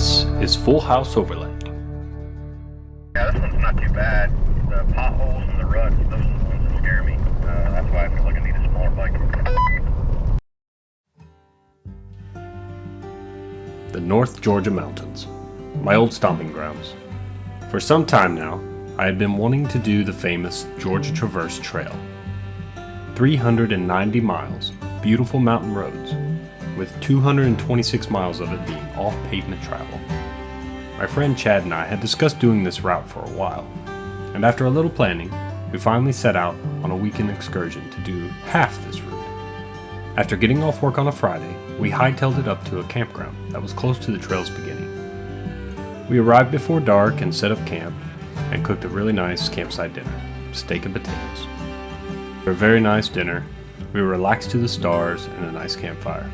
This is Full House Overland. Yeah, this one's not too bad. The potholes and the ruts, those are the ones that scare me. That's why I feel like I need a smaller bike. The North Georgia Mountains, my old stomping grounds. For some time now, I had been wanting to do the famous Georgia Traverse Trail. 390 miles, beautiful mountain roads, with 226 miles of it being off-pavement travel. My friend Chad and I had discussed doing this route for a while, and after a little planning, we finally set out on a weekend excursion to do half this route. After getting off work on a Friday, we hightailed it up to a campground that was close to the trail's beginning. We arrived before dark and set up camp and cooked a really nice campsite dinner, steak and potatoes. For a very nice dinner, we were relaxed to the stars and a nice campfire.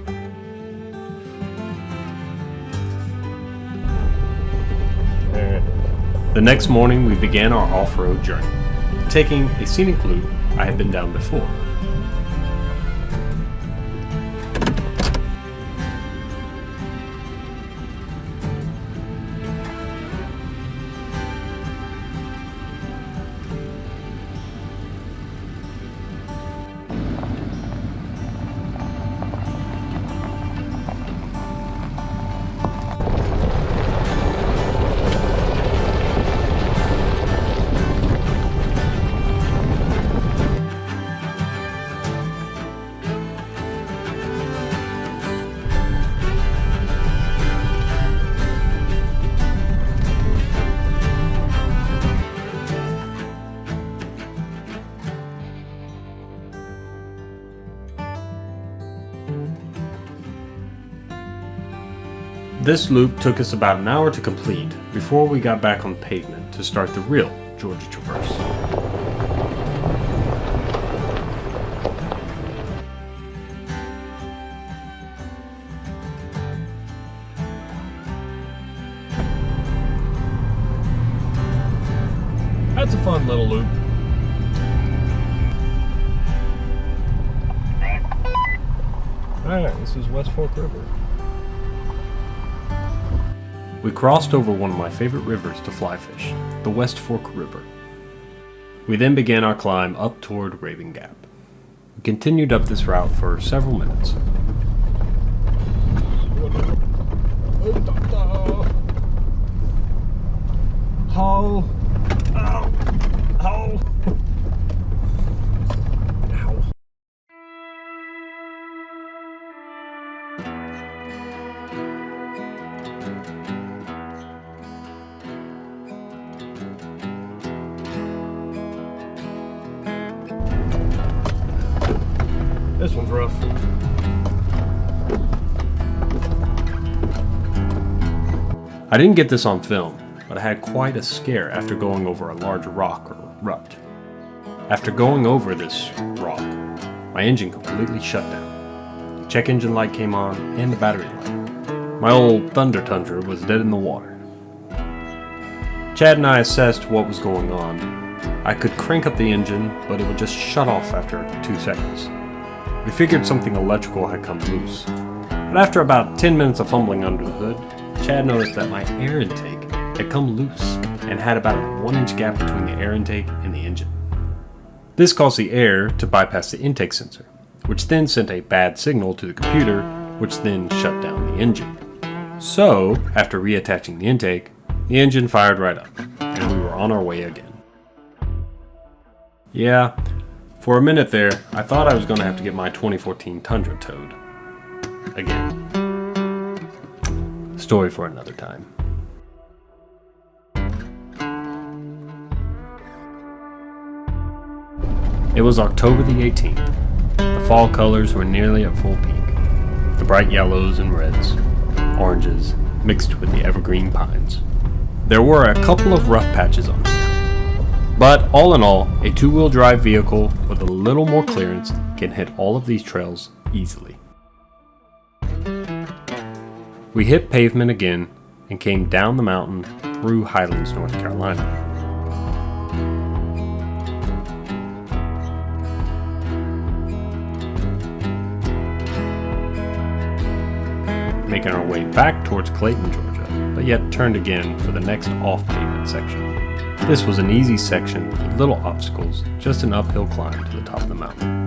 The next morning we began our off-road journey, taking a scenic loop I had been down before. This loop took us about an hour to complete before we got back on pavement to start the real Georgia Traverse. That's a fun little loop. Alright, this is West Fork River. We crossed over one of my favorite rivers to fly fish, the West Fork River. We then began our climb up toward Raven Gap. We continued up this route for several minutes. How? Ow! Ow! This one's rough. I didn't get this on film, but I had quite a scare after going over a large rock or rut. After going over this rock, my engine completely shut down. The check engine light came on and the battery light. My old Thunder Tundra was dead in the water. Chad and I assessed what was going on. I could crank up the engine, but it would just shut off after 2 seconds. We figured something electrical had come loose. But after about 10 minutes of fumbling under the hood, Chad noticed that my air intake had come loose and had about a 1-inch gap between the air intake and the engine. This caused the air to bypass the intake sensor, which then sent a bad signal to the computer, which then shut down the engine. So, after reattaching the intake, the engine fired right up, and we were on our way again. Yeah, for a minute there, I thought I was going to have to get my 2014 Tundra towed. Again. Story for another time. It was October the 18th. The fall colors were nearly at full peak. The bright yellows and reds, oranges, mixed with the evergreen pines. There were a couple of rough patches on there. But all in all, a 2-wheel drive vehicle with a little more clearance can hit all of these trails easily. We hit pavement again and came down the mountain through Highlands, North Carolina. Making our way back towards Clayton, Georgia. but yet turned again for the next off-pavement section. This was an easy section with little obstacles, just an uphill climb to the top of the mountain.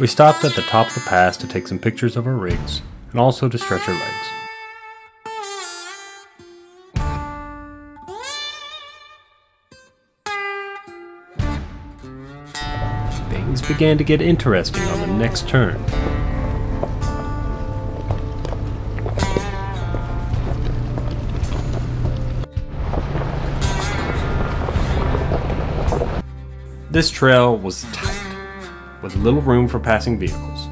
We stopped at the top of the pass to take some pictures of our rigs and also to stretch our legs. Things began to get interesting on the next turn. This trail was tight, with little room for passing vehicles.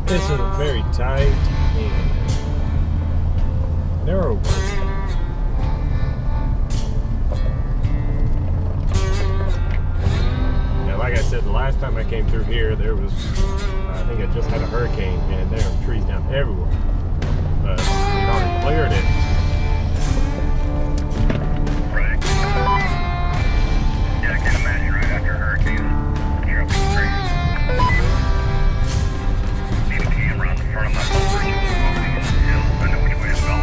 This is a very tight and narrow one. Like I said, the last time I came through here, there was, I think I just had a hurricane, and there were trees down everywhere. But we've already cleared it. Right. Yeah, I can imagine right after a hurricane, you're up crazy. Need a camera on the front of my bumper. I know which way it's going.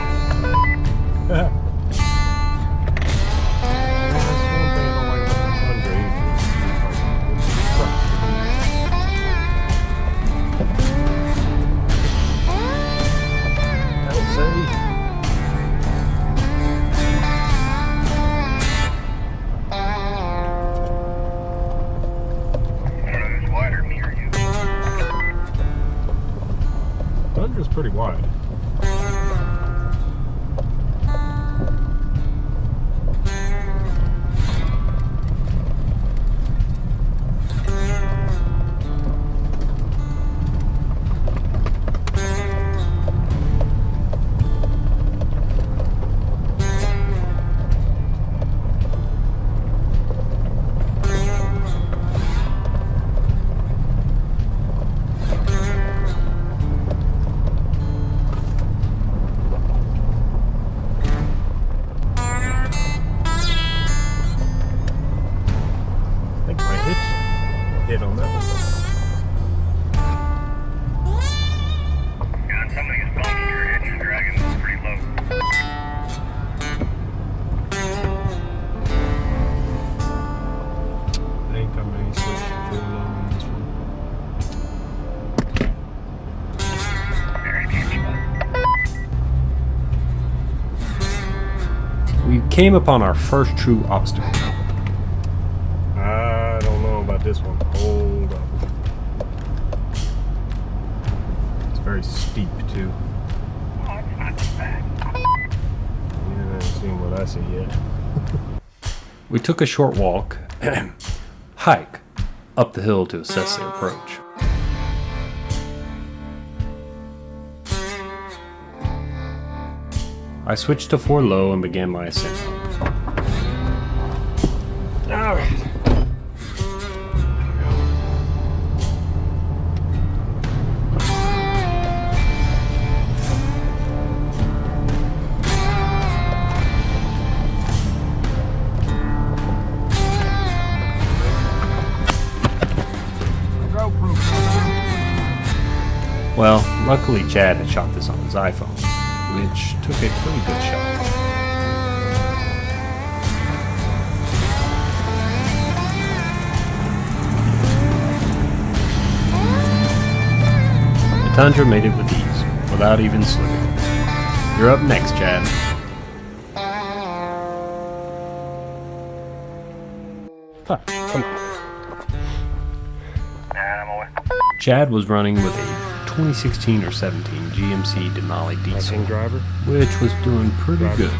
Thunder's pretty wide. Hit on that one. Yeah, on some of these bumps, your hitch is dragging pretty low. I think I may switch to full low on this one. We came upon our first true obstacle. I don't know about this one. Hold up. It's very steep too. Oh, it's not too bad. You haven't seen what I see yet. We took a short walk, hike, up the hill to assess the approach. I switched to 4 low and began my ascent. Alright. GoPro. Well, luckily Chad had shot this on his iPhone, which took a pretty good shot. The Tundra made it with ease, without even slipping. You're up next, Chad. Huh, come on. I'm away. Chad was running with a 2016 or 17 GMC Denali diesel, King driver. which was doing pretty Driver. good.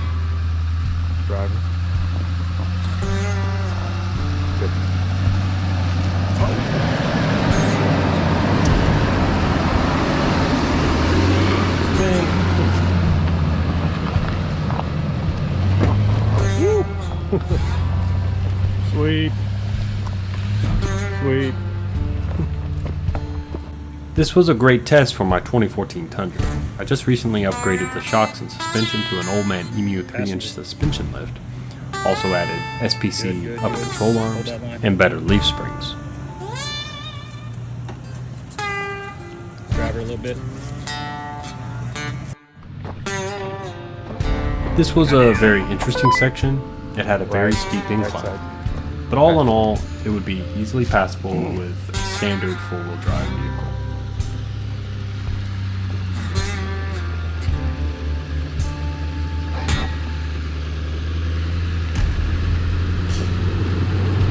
Driver. Good. Sweet. Sweet. This was a great test for my 2014 Tundra. I just recently upgraded the shocks and suspension to an Old Man Emu 3-inch suspension lift. Also added SPC upper control arms and better leaf springs. Driver a little bit. This was a very interesting section. It had a very steep incline. But all in all, it would be easily passable with a standard four-wheel drive vehicle.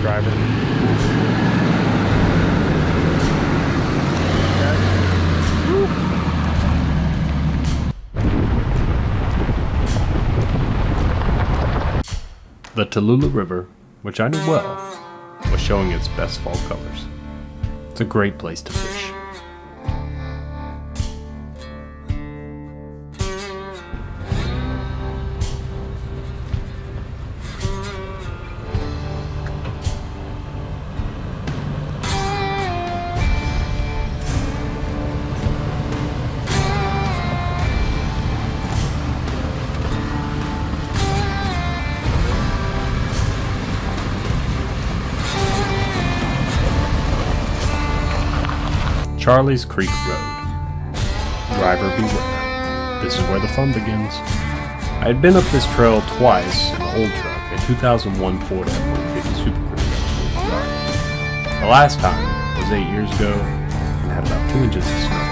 Driver. The Tallulah River, which I knew well, was showing its best fall colors. It's a great place to fish. Charlie's Creek Road. Driver beware. This is where the fun begins. I had been up this trail twice in the old truck, a 2001 Ford F-150 Super Crew that was fully dark. The last time was 8 years ago and had about 2 inches of snow,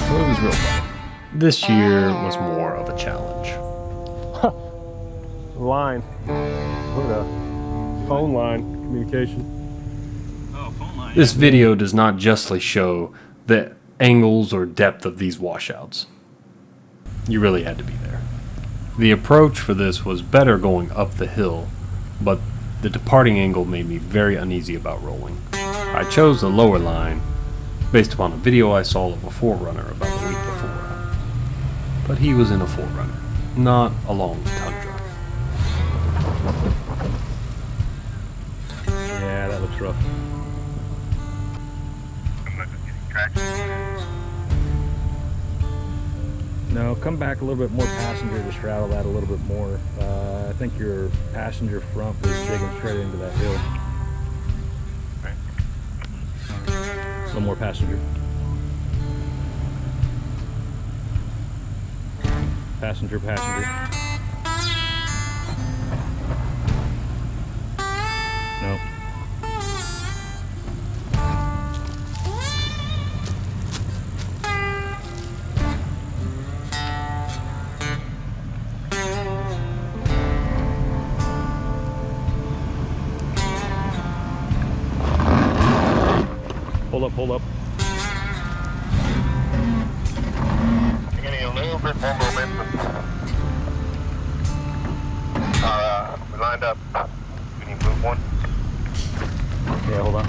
so it was real fun. This year was more of a challenge. Line. What a phone line communication. This video does not justly show the angles or depth of these washouts. You really had to be there. The approach for this was better going up the hill, but the departing angle made me very uneasy about rolling. I chose the lower line based upon a video I saw of a 4Runner about a week before. But he was in a 4Runner, not a long Tundra. Yeah, that looks rough. No, come back a little bit more passenger to straddle that a little bit more. I think your passenger front was digging straight into that hill. A little more passenger. Passenger, passenger. No. Hold up. You're getting a little bit more momentum. We lined up. Can you move one? Yeah, hold on.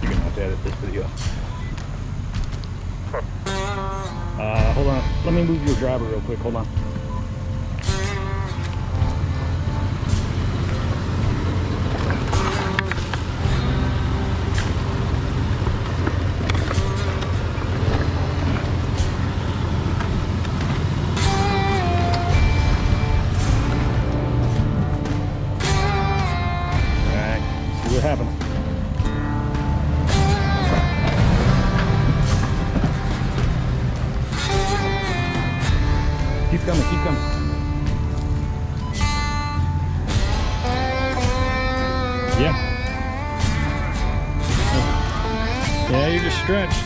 You're gonna have to edit this video. Hold on. Let me move your driver real quick. Hold on. coming, keep coming. Yeah. Yeah, you're just stretched.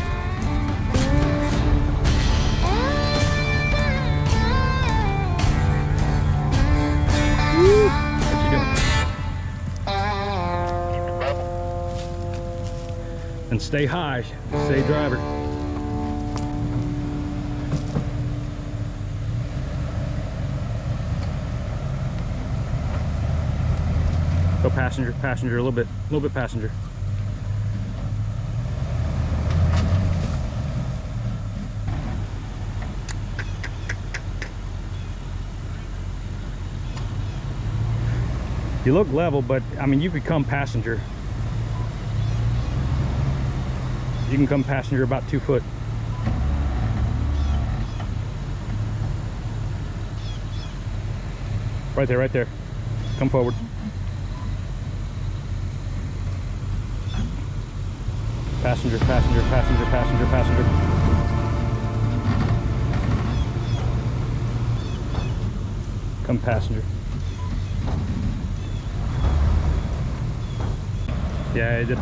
Woo. What you doing? And stay high, stay driver. Go passenger, passenger, a little bit passenger. You look level, but I mean, you could come passenger. You can come passenger about 2 foot. Right there, right there. Come forward. Passenger, passenger, passenger, passenger, passenger. Come passenger. Yeah, the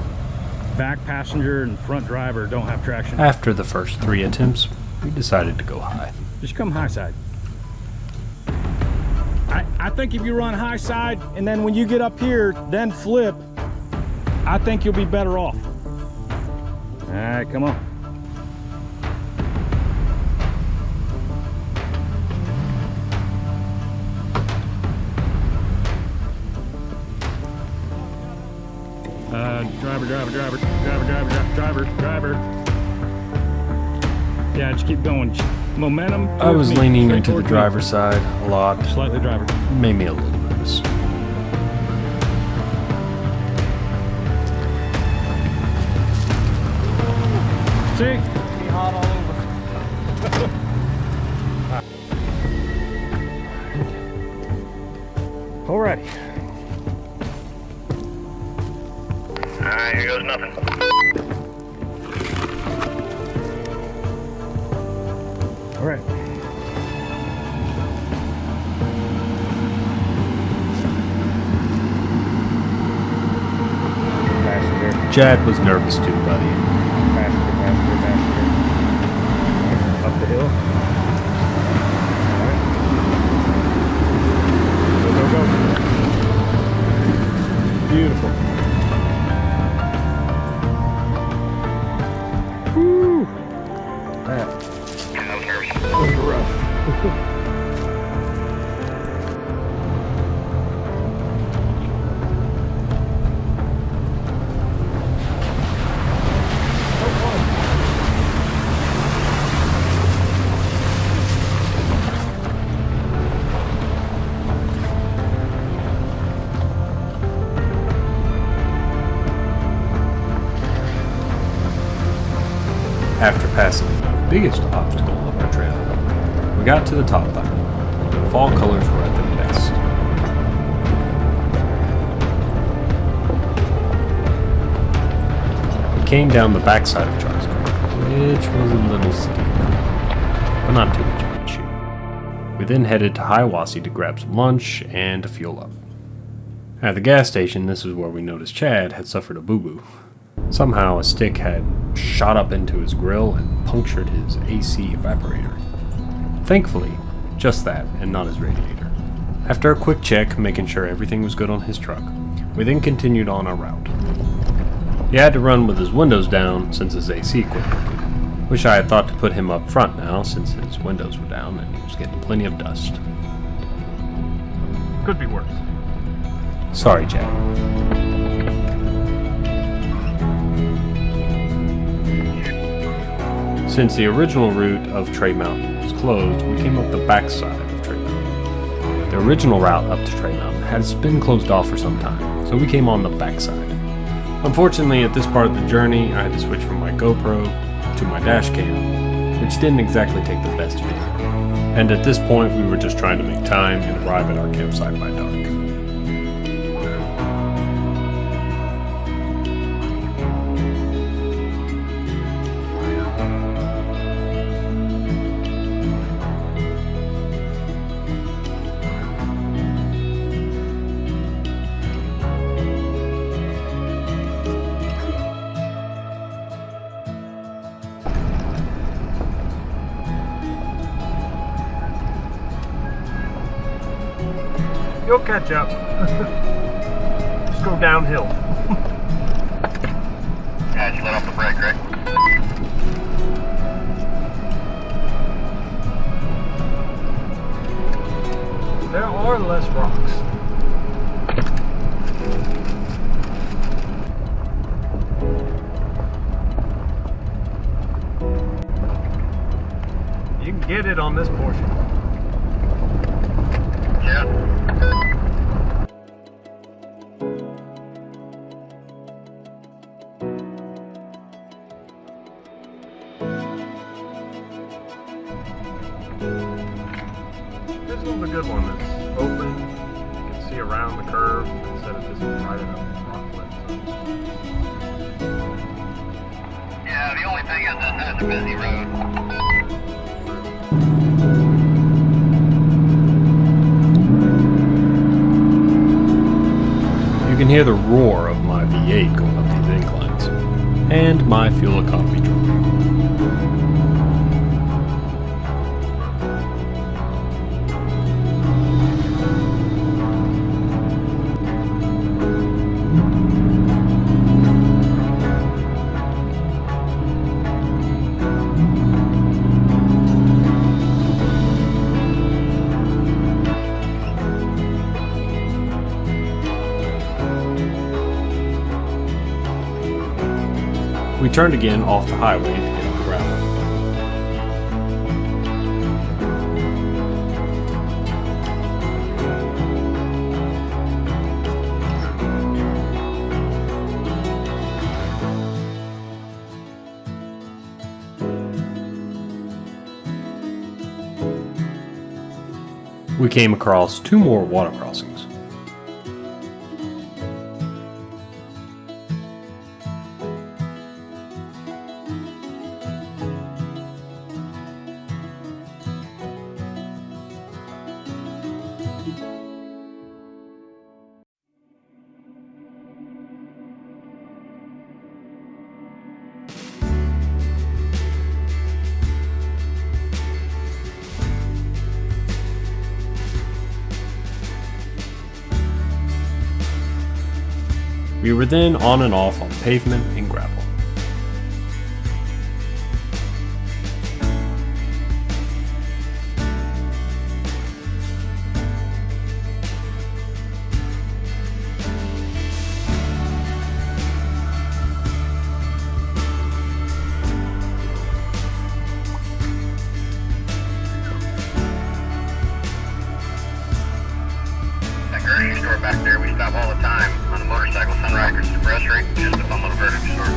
back passenger and front driver don't have traction. After the first 3 attempts, we decided to go high. Just come high side. I think if you run high side and then when you get up here, then flip, I think you'll be better off. All right, come on. Driver. Yeah, just keep going. Momentum. I was towards me, leaning straight into the towards me. driver's side a lot. Slightly driver. Made me a little nervous. See? Be hot all over. Alrighty. Alright, here goes nothing. All right. Passenger, Chad was nervous too by the end. passenger. Up the hill. All right. Go. Beautiful. Woo! That I was nervous. was rough. After passing the biggest obstacle of our trail, we got to the top finally. Fall colors were at their best. We came down the backside of Charles Creek, which was a little steep, but not too much of an issue. We then headed to Hiawassee to grab some lunch and to fuel up. At the gas station, this is where we noticed Chad had suffered a boo-boo. Somehow a stick had shot up into his grill and punctured his AC evaporator. Thankfully, just that and not his radiator. After a quick check, making sure everything was good on his truck, we then continued on our route. He had to run with his windows down since his AC quit working. Wish I had thought to put him up front now since his windows were down and he was getting plenty of dust. Could be worse. Sorry, Chad. Since the original route of Trey Mountain was closed, we came up the backside of Trey Mountain. The original route up to Trey Mountain has been closed off for some time, so we came on the backside. Unfortunately, at this part of the journey, I had to switch from my GoPro to my dash cam, which didn't exactly take the best video. And at this point, we were just trying to make time and arrive at our campsite by dark. You'll catch up. Just go downhill. Yeah, just let off the brake, right? There are less rocks. You can get it on this portion. Yeah. This one's a good one that's open. You can see around the curve instead of just right in a rock ledge. Yeah, the only thing is that it's a busy road. You can hear the roar of my V8 going up these inclines, and my fuel economy dropping. We turned again off the highway to get on gravel. We came across 2 more water crossings. We were then on and off on pavement and gravel. That grocery store back there, we stop all the time on the motorcycle Sunriders Express Street, just a fun little grocery store.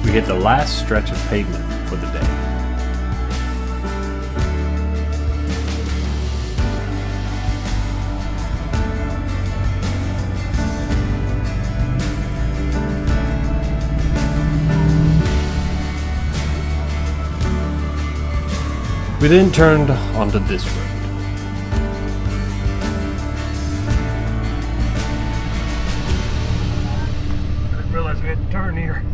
We hit the last stretch of pavement for the day. We then turned onto this road. I didn't realize we had to turn here.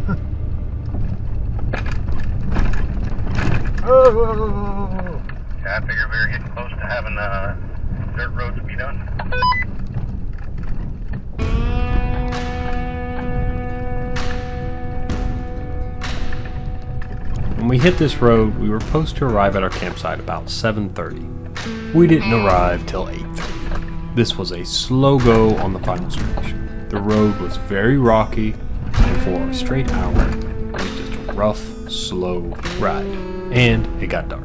Oh! Yeah, I figure we were getting close to having dirt roads to be done. When we hit this road, we were supposed to arrive at our campsite about 7:30. We didn't arrive till 8:30. This was a slow go on the final stretch. The road was very rocky, and for a straight hour, it was just a rough, slow ride. And it got dark.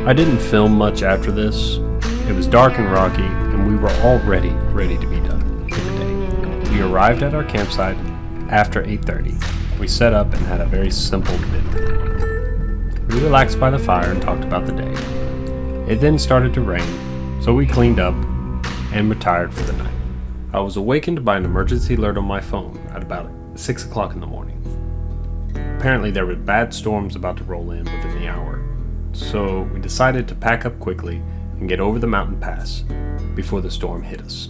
I didn't film much after this. It was dark and rocky, and we were already ready to be done for the day. We arrived at our campsite after 8:30. We set up and had a very simple dinner. We relaxed by the fire and talked about the day. It then started to rain, so we cleaned up and retired for the night. I was awakened by an emergency alert on my phone at about 6 o'clock in the morning. Apparently there were bad storms about to roll in within the hour, so we decided to pack up quickly and get over the mountain pass before the storm hit us.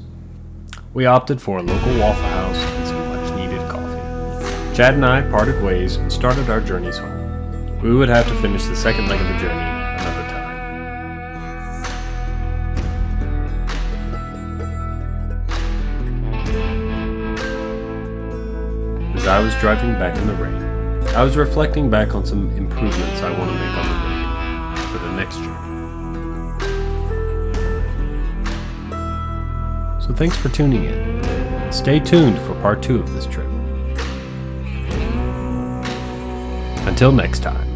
We opted for a local Waffle House and some much needed coffee. Chad and I parted ways and started our journeys home. We would have to finish the second leg of the journey another time. As I was driving back in the rain, I was reflecting back on some improvements I want to make on the rig for the next journey. So thanks for tuning in. Stay tuned for part 2 of this trip. Until next time.